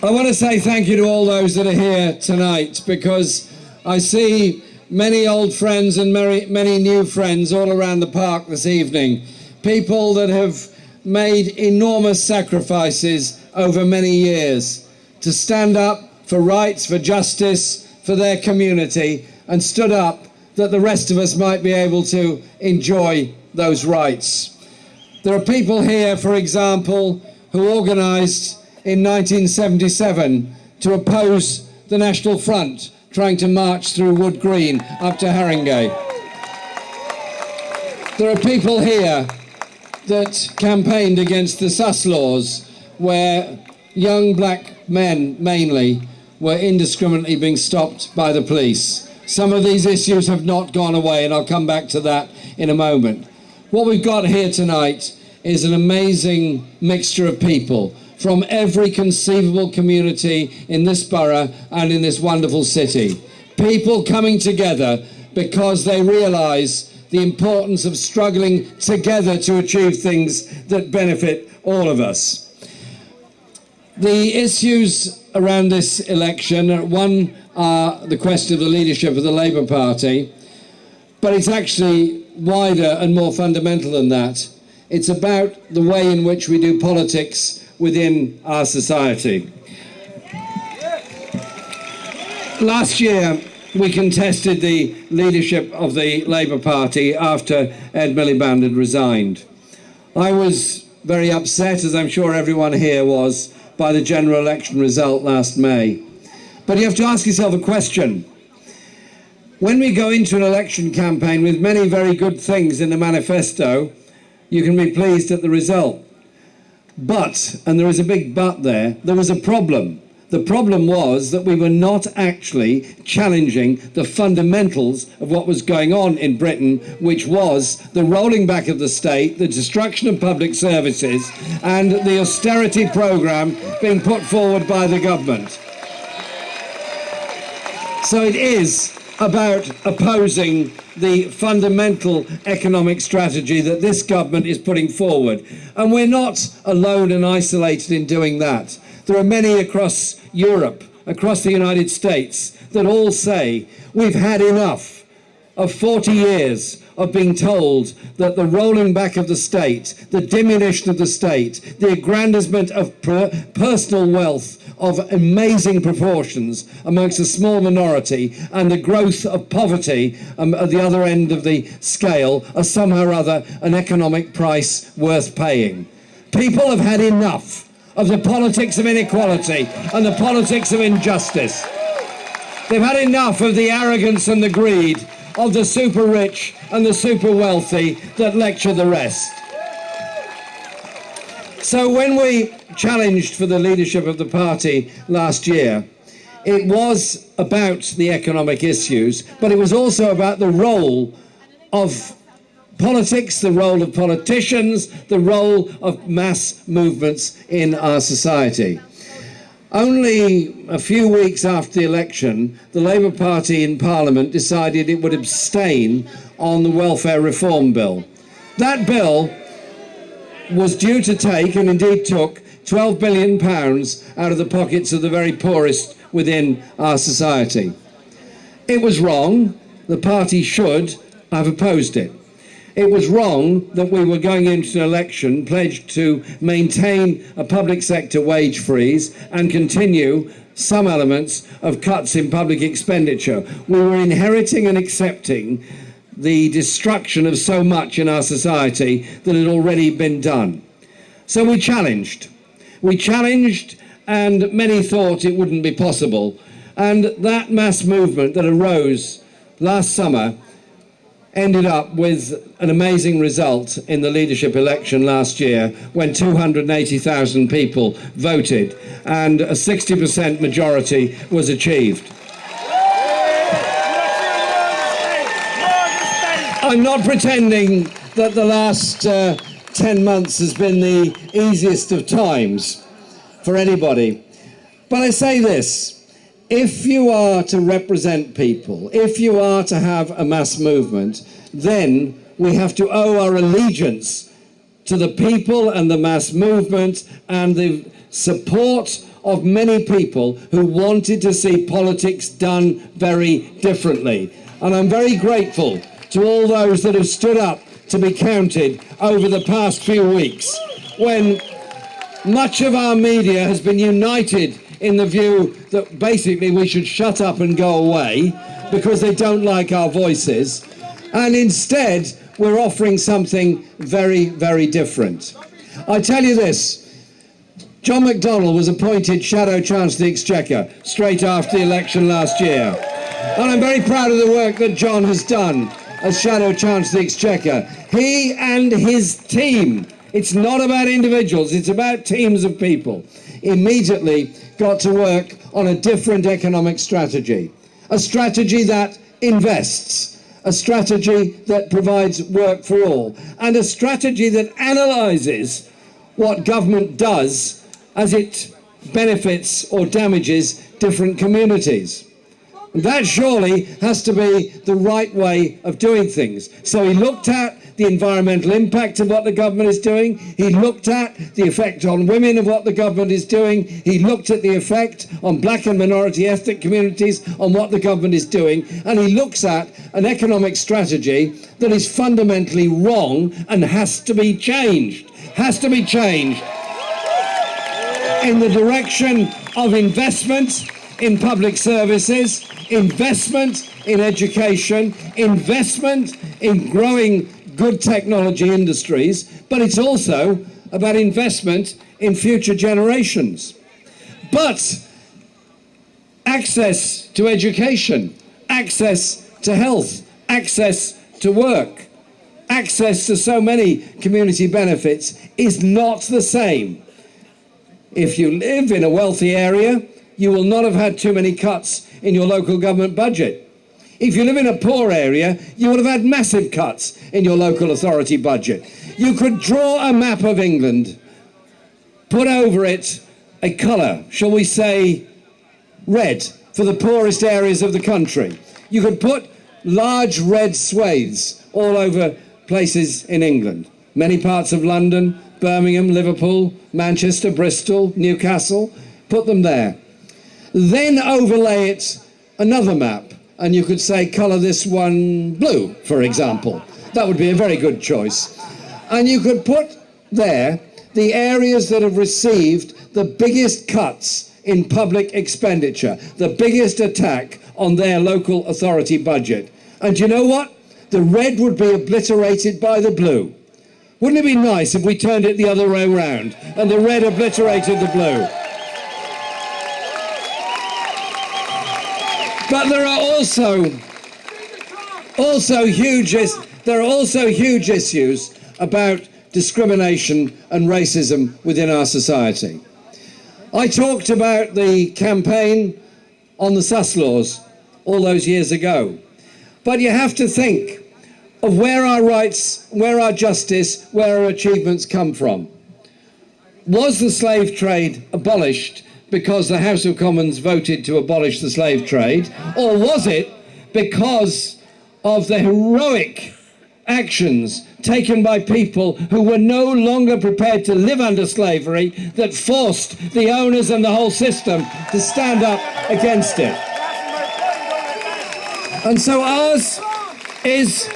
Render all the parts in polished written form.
I want to say thank you to all those that are here tonight, because I see many old friends and many new friends all around the park this evening. People that have made enormous sacrifices over many years to stand up for rights, for justice, for their community, and stood up that the rest of us might be able to enjoy those rights. There are people here, for example, who organised in 1977 to oppose the National Front trying to march through Wood Green up to Haringey. There are people here that campaigned against the sus laws, where young black men mainly were indiscriminately being stopped by the police. Some of these issues have not gone away, and I'll come back to that in a moment. What we've got here tonight is an amazing mixture of people from every conceivable community in this borough and in this wonderful city. People coming together because they realise the importance of struggling together to achieve things that benefit all of us. The issues around this election, one are the question of the leadership of the Labour Party, but it's actually wider and more fundamental than that. It's about the way in which we do politics within our society. Last year, we contested the leadership of the Labour Party after Ed Miliband had resigned. I was very upset, as I'm sure everyone here was, by the general election result last May. But you have to ask yourself a question. When we go into an election campaign with many very good things in the manifesto, you can be pleased at the result. But, and there is a big but there was a problem. The problem was that we were not actually challenging the fundamentals of what was going on in Britain, which was the rolling back of the state, the destruction of public services, and the austerity programme being put forward by the government. So it is about opposing the fundamental economic strategy that this government is putting forward. And we're not alone and isolated in doing that. There are many across Europe, across the United States, that all say we've had enough of 40 years of being told that the rolling back of the state, the diminution of the state, the aggrandizement of personal wealth of amazing proportions amongst a small minority, and the growth of poverty at the other end of the scale are somehow or other an economic price worth paying. People have had enough of the politics of inequality and the politics of injustice. They've had enough of the arrogance and the greed of the super rich and the super wealthy that lecture the rest. So when we challenged for the leadership of the party last year, it was about the economic issues, but it was also about the role of politics, the role of politicians, the role of mass movements in our society. Only a few weeks after the election, the Labour Party in Parliament decided it would abstain on the welfare reform bill. That bill was due to take, and indeed took, £12 billion out of the pockets of the very poorest within our society. It was wrong. The party should have opposed it. It was wrong that we were going into an election pledged to maintain a public sector wage freeze and continue some elements of cuts in public expenditure. We were inheriting and accepting the destruction of so much in our society that had already been done. So we challenged. We challenged, and many thought it wouldn't be possible. And that mass movement that arose last summer ended up with an amazing result in the leadership election last year, when 280,000 people voted and a 60% majority was achieved. I'm not pretending that the last 10 months has been the easiest of times for anybody, but I say this: if you are to represent people, if you are to have a mass movement, then we have to owe our allegiance to the people and the mass movement and the support of many people who wanted to see politics done very differently. And I'm very grateful to all those that have stood up to be counted over the past few weeks, when much of our media has been united in the view that basically we should shut up and go away because they don't like our voices. And instead, we're offering something very, very different. I tell you this, John McDonnell was appointed Shadow Chancellor of the Exchequer straight after the election last year. And I'm very proud of the work that John has done as Shadow Chancellor of the Exchequer. He and his team, it's not about individuals, it's about teams of people, immediately got to work on a different economic strategy. A strategy that invests, a strategy that provides work for all, and a strategy that analyses what government does as it benefits or damages different communities. That surely has to be the right way of doing things. So he looked at the environmental impact of what the government is doing. He looked at the effect on women of what the government is doing. He looked at the effect on black and minority ethnic communities on what the government is doing. And he looks at an economic strategy that is fundamentally wrong and has to be changed. Has to be changed in the direction of investment in public services, investment in education, investment in growing good technology industries, but it's also about investment in future generations. But access to education, access to health, access to work, access to so many community benefits is not the same. If you live in a wealthy area, you will not have had too many cuts in your local government budget. If you live in a poor area, you would have had massive cuts in your local authority budget. You could draw a map of England, put over it a colour, shall we say red, for the poorest areas of the country. You could put large red swathes all over places in England. Many parts of London, Birmingham, Liverpool, Manchester, Bristol, Newcastle, put them there. Then overlay it another map, and you could say colour this one blue, for example. That would be a very good choice. And you could put there the areas that have received the biggest cuts in public expenditure, the biggest attack on their local authority budget. And you know what? The red would be obliterated by the blue. Wouldn't it be nice if we turned it the other way around and the red obliterated the blue? But there are also huge issues about discrimination and racism within our society. I talked about the campaign on the sus laws all those years ago. But you have to think of where our rights, where our justice, where our achievements come from. Was the slave trade abolished because the House of Commons voted to abolish the slave trade, or was it because of the heroic actions taken by people who were no longer prepared to live under slavery that forced the owners and the whole system to stand up against it? And so ours is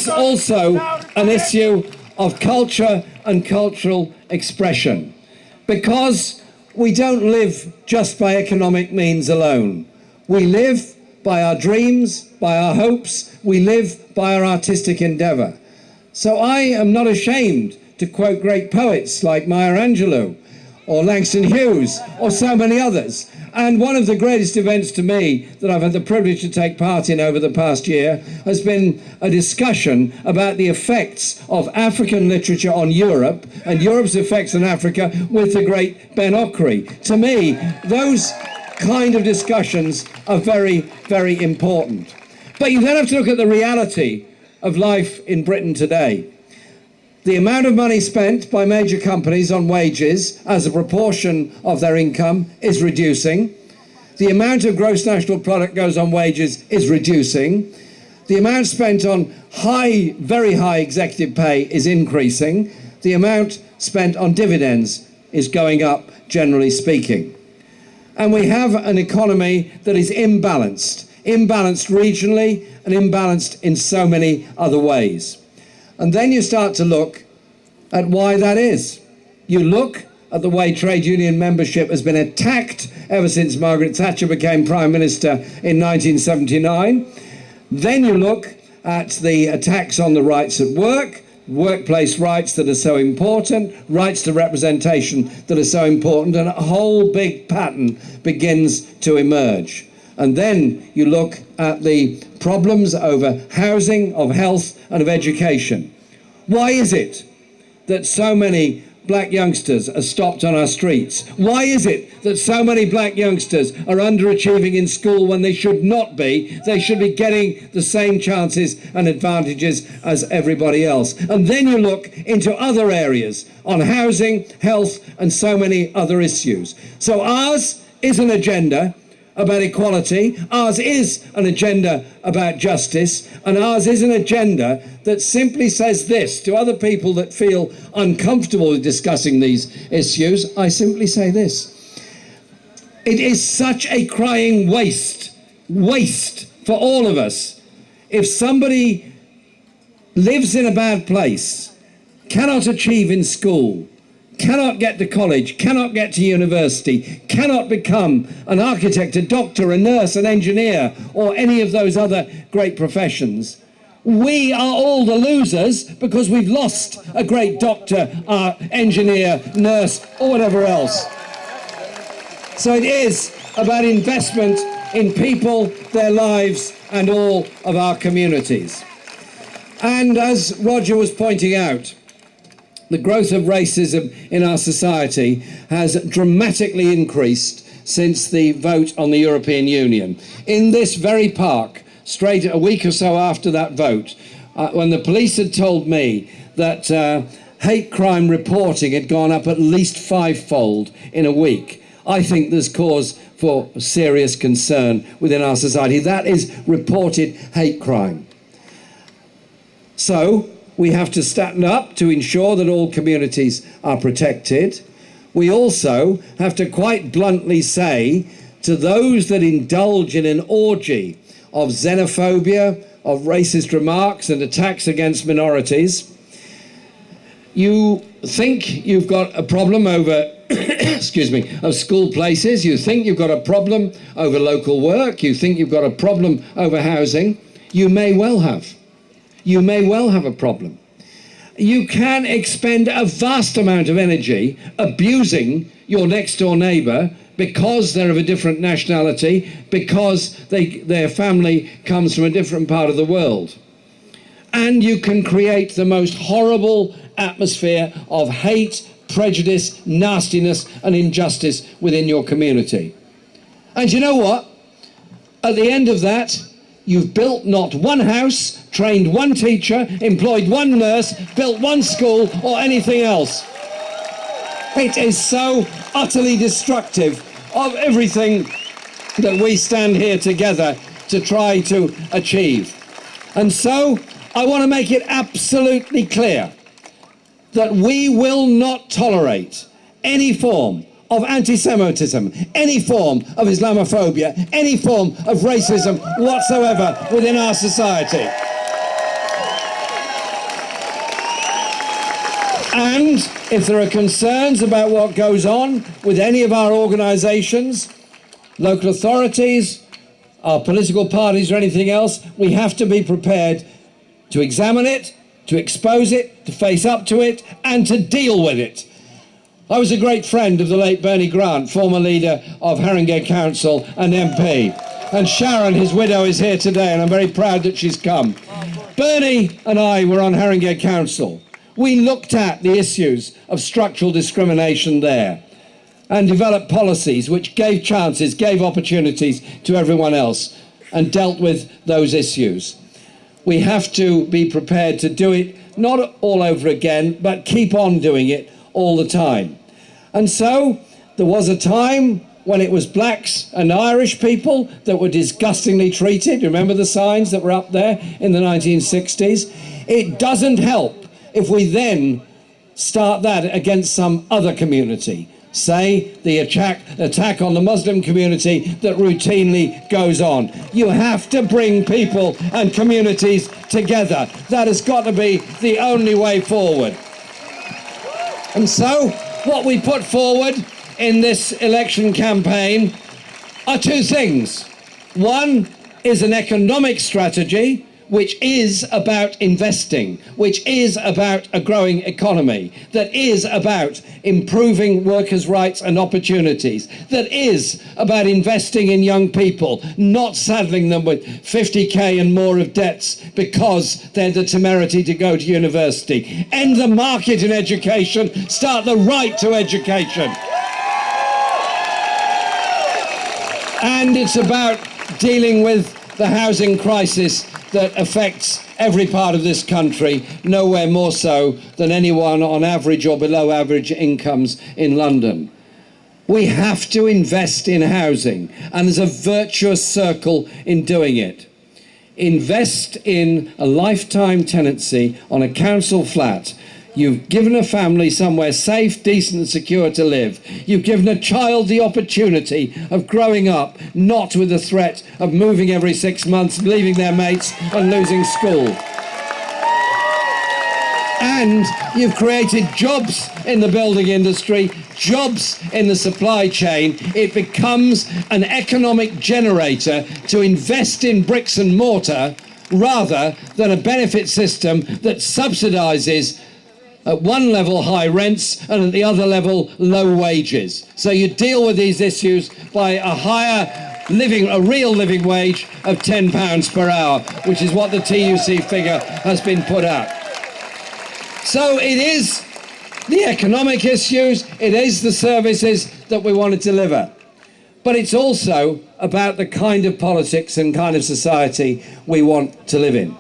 also an issue of culture and cultural expression, because we don't live just by economic means alone. We live by our dreams, by our hopes, we live by our artistic endeavour. So I am not ashamed to quote great poets like Maya Angelou or Langston Hughes or so many others. And one of the greatest events to me that I've had the privilege to take part in over the past year has been a discussion about the effects of African literature on Europe and Europe's effects on Africa with the great Ben Okri. To me, those kind of discussions are very, very important. But you then have to look at the reality of life in Britain today. The amount of money spent by major companies on wages as a proportion of their income is reducing. The amount of gross national product goes on wages is reducing. The amount spent on very high executive pay is increasing. The amount spent on dividends is going up, generally speaking. And we have an economy that is imbalanced regionally and imbalanced in so many other ways. And then you start to look at why that is. You look at the way trade union membership has been attacked ever since Margaret Thatcher became Prime Minister in 1979. Then you look at the attacks on the rights at work, workplace rights that are so important, rights to representation that are so important, and a whole big pattern begins to emerge. And then you look at the problems over housing, of health, and of education. Why is it that so many black youngsters are stopped on our streets? Why is it that so many black youngsters are underachieving in school when they should not be? They should be getting the same chances and advantages as everybody else. And then you look into other areas on housing, health, and so many other issues. So ours is an agenda about equality, ours is an agenda about justice, and ours is an agenda that simply says this to other people that feel uncomfortable with discussing these issues. I simply say this: it is such a crying waste for all of us if somebody lives in a bad place, cannot achieve in school, cannot get to college, cannot get to university, cannot become an architect, a doctor, a nurse, an engineer, or any of those other great professions. We are all the losers because we've lost a great doctor, engineer, nurse, or whatever else. So it is about investment in people, their lives, and all of our communities. And as Roger was pointing out, the growth of racism in our society has dramatically increased since the vote on the European Union. In this very park, straight a week or so after that vote, when the police had told me that hate crime reporting had gone up at least fivefold in a week, I think there's cause for serious concern within our society. That is reported hate crime. So we have to stand up to ensure that all communities are protected. We also have to quite bluntly say to those that indulge in an orgy of xenophobia, of racist remarks and attacks against minorities, you think you've got a problem over of school places, you think you've got a problem over local work, you think you've got a problem over housing, you may well have. You may well have a problem. You can expend a vast amount of energy abusing your next door neighbour because they're of a different nationality, because their family comes from a different part of the world. And you can create the most horrible atmosphere of hate, prejudice, nastiness, and injustice within your community. And you know what? At the end of that, you've built not one house, trained one teacher, employed one nurse, built one school, or anything else. It is so utterly destructive of everything that we stand here together to try to achieve. And so I want to make it absolutely clear that we will not tolerate any form of anti-Semitism, any form of Islamophobia, any form of racism whatsoever within our society. And if there are concerns about what goes on with any of our organisations, local authorities, our political parties or anything else, we have to be prepared to examine it, to expose it, to face up to it, and to deal with it. I was a great friend of the late Bernie Grant, former leader of Haringey Council and MP. And Sharon, his widow, is here today, and I'm very proud that she's come. Bernie and I were on Haringey Council. We looked at the issues of structural discrimination there and developed policies which gave chances, gave opportunities to everyone else and dealt with those issues. We have to be prepared to do it, not all over again, but keep on doing it all the time. And so there was a time when it was blacks and Irish people that were disgustingly treated. Remember the signs that were up there in the 1960s? It doesn't help if we then start that against some other community. Say the attack on the Muslim community that routinely goes on. You have to bring people and communities together. That has got to be the only way forward. And so what we put forward in this election campaign are two things. One is an economic strategy which is about investing, which is about a growing economy, that is about improving workers' rights and opportunities, that is about investing in young people, not saddling them with 50k and more of debts because they had the temerity to go to university. End the market in education, start the right to education. And it's about dealing with the housing crisis that affects every part of this country, nowhere more so than anyone on average or below average incomes in London. We have to invest in housing, and there's a virtuous circle in doing it. Invest in a lifetime tenancy on a council flat. You've given a family somewhere safe, decent and secure to live. You've given a child the opportunity of growing up, not with the threat of moving every 6 months, leaving their mates and losing school. And you've created jobs in the building industry, jobs in the supply chain. It becomes an economic generator to invest in bricks and mortar rather than a benefit system that subsidises at one level high rents and at the other level low wages. So you deal with these issues by a real living wage of £10 per hour, which is what the TUC figure has been put out. So it is the economic issues, it is the services that we want to deliver. But it's also about the kind of politics and kind of society we want to live in.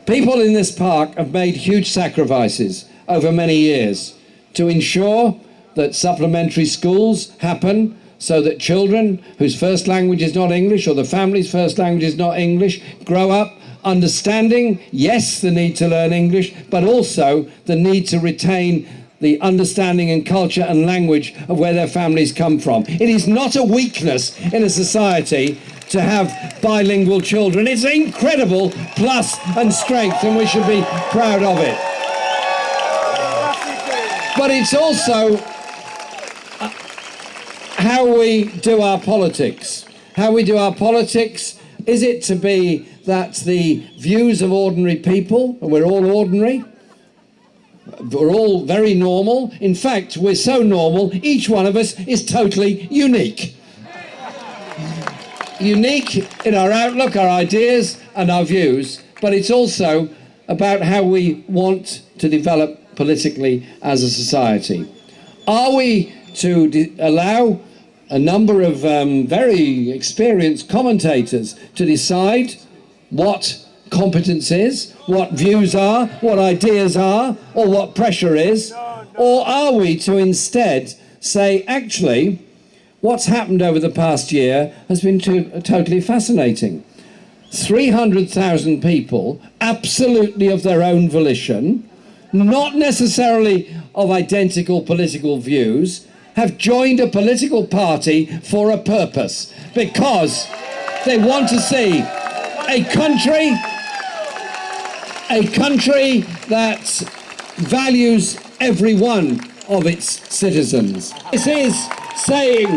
People in this park have made huge sacrifices over many years to ensure that supplementary schools happen so that children whose first language is not English or the family's first language is not English grow up understanding, yes, the need to learn English, but also the need to retain the understanding and culture and language of where their families come from. It is not a weakness in a society to have bilingual children. It's an incredible plus and strength, and we should be proud of it. But it's also how we do our politics. How we do our politics, is it to be that the views of ordinary people, and we're all ordinary, we're all very normal. In fact, we're so normal, each one of us is totally unique. Unique in our outlook, our ideas and our views, but it's also about how we want to develop politically as a society. Are we to allow a number of very experienced commentators to decide what competence is, what views are, what ideas are, or what pressure is? Or are we to instead say, actually, what's happened over the past year has been totally fascinating. 300,000 people, absolutely of their own volition, not necessarily of identical political views, have joined a political party for a purpose, because they want to see a country that values every one of its citizens. This is saying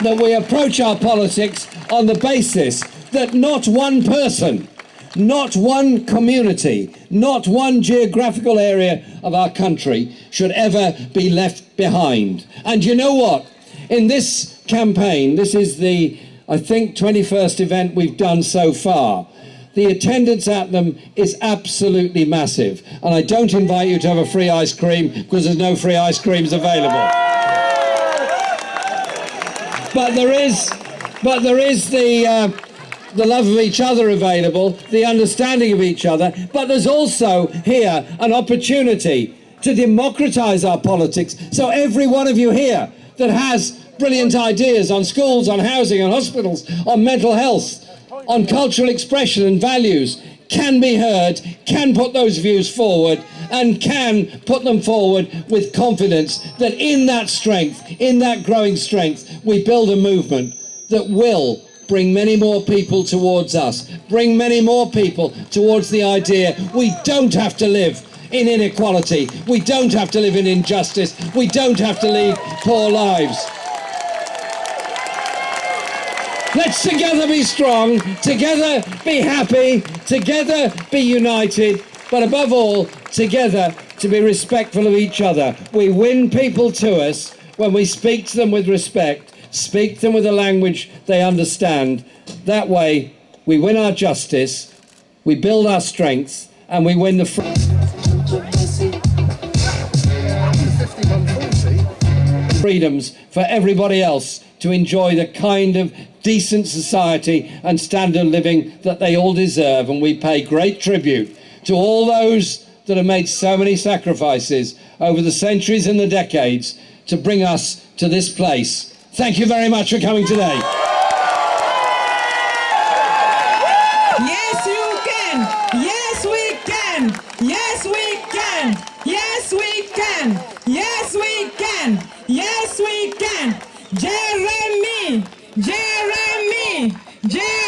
that we approach our politics on the basis that not one person, not one community, not one geographical area of our country should ever be left behind. And you know what? In this campaign, this is the, I think, 21st event we've done so far. The attendance at them is absolutely massive. And I don't invite you to have a free ice cream because there's no free ice creams available. But there is the love of each other available, the understanding of each other, but there's also here an opportunity to democratise our politics. So every one of you here that has brilliant ideas on schools, on housing, on hospitals, on mental health, on cultural expression and values can be heard, can put those views forward, and can put them forward with confidence that in that strength, in that growing strength, we build a movement that will bring many more people towards us, bring many more people towards the idea we don't have to live in inequality, we don't have to live in injustice, we don't have to lead poor lives. Let's together be strong, together be happy, together be united, but above all, together to be respectful of each other. We win people to us when we speak to them with respect, speak to them with a language they understand. That way, we win our justice, we build our strength, and we win the freedoms for everybody else to enjoy the kind of decent society and standard of living that they all deserve. And we pay great tribute to all those that have made so many sacrifices over the centuries and the decades to bring us to this place. Thank you very much for coming today. Yes, you can. Yes, we can. Yes, we can. Yes, we can. Yes, we can. Yes, we can. Jeremy. Jeremy. Jeremy.